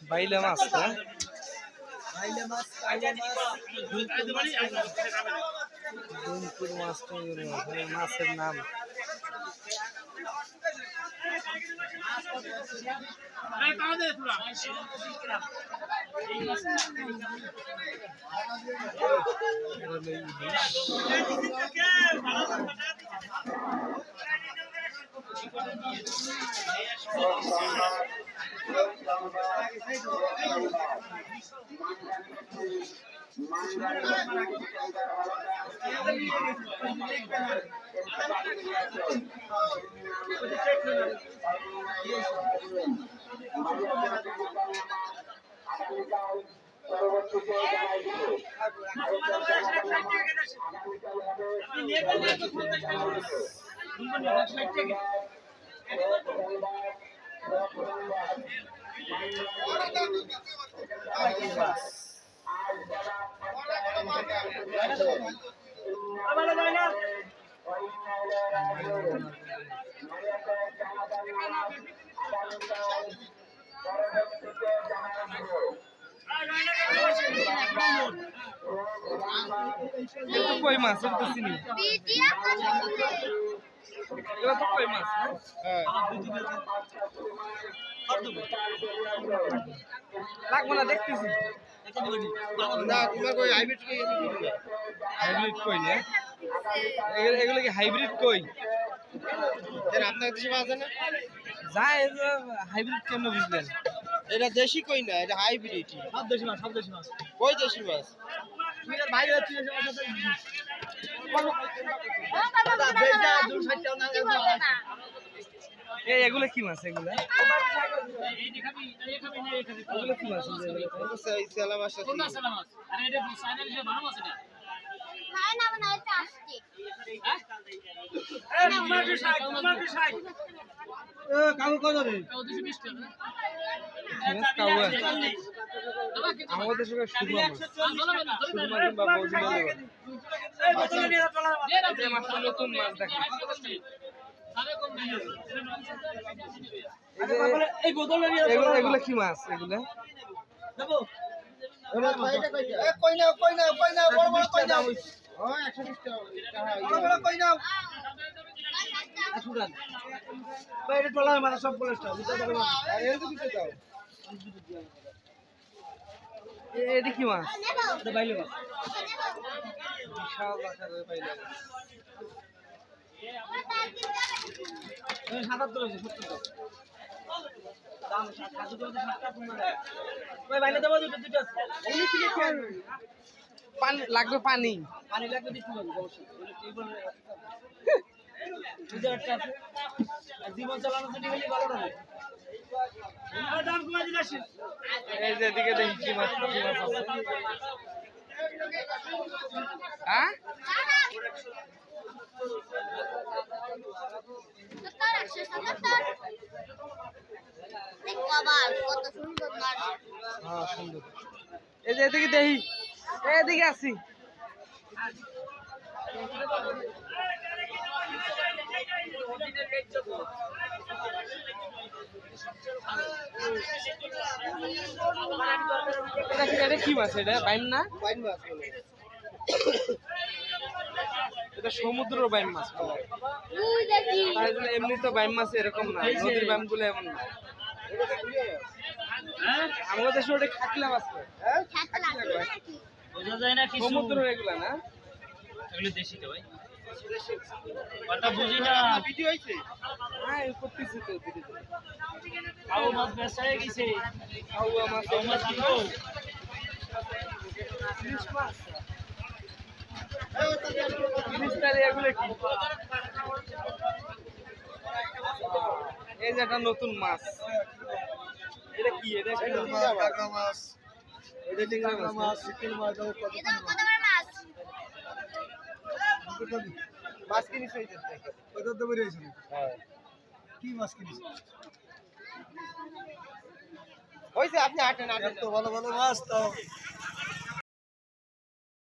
বাইলে মাছ না দুমপুর মাছ মাছের নাম কই মাছ তো চিনি এগুলো তো কই মাছ হ্যাঁ লাগবো না দেখতেছি না তোমার কই হাইব্রিড কই না এগুলো কি হাইব্রিড কই আপনার দেশে মাছ আছে না যায় হাইব্রিড কেন বুঝলেন এটা দেশি কই না এটা হাইব্রিড সব দেশি মাছ কই দেশি মাছ ভাই এগুলো কি মাছ এগুলো কি মাছ আমাদের দেশে নতুন মাছ দেখা এগুলো কি মাছ এগুলো এটা কি মাছ বাইলে মাছ বিশাল আকারের বাইলে পানি লাগবে পানি লাগবে জীবন চালানোর জন্য ভালো না এই যে এদিকে দেখি কি মাছ আছে হ্যাঁ সুন্দর এই যে এদিকে দেখি এদিকে আসি এটা কি মাছ এটা বাইম না এটা সমুদ্র বাইম মাছ এমনি তো বাইম মাছ এরকম না নদীর বাইম গুলো এমন না আমাদের দেশে ওটা খাকলা মাছ সমুদ্র এগুলা না এগুলো দেশি তো ভাই কথা বুঝি না ভিডিও হইছে হ্যাঁ করতেছি তো আও মাছ বেচা হয়ে গেছে আও মাছ কিলো ইলিশ মাছ ইলিশ তারে এগুলো কি এই যে একটা নতুন মাছ এটা কি এটা কাঁকড়া মাছ এটা টিংরা মাছ চিকেন মাছ কত মাছ মাছ কিনিস কত দাম বেরিয়েছিল হ্যাঁ কি মাছ কিনিস হইছে আপনি আটেন তো ভালো ভালো মাছ তো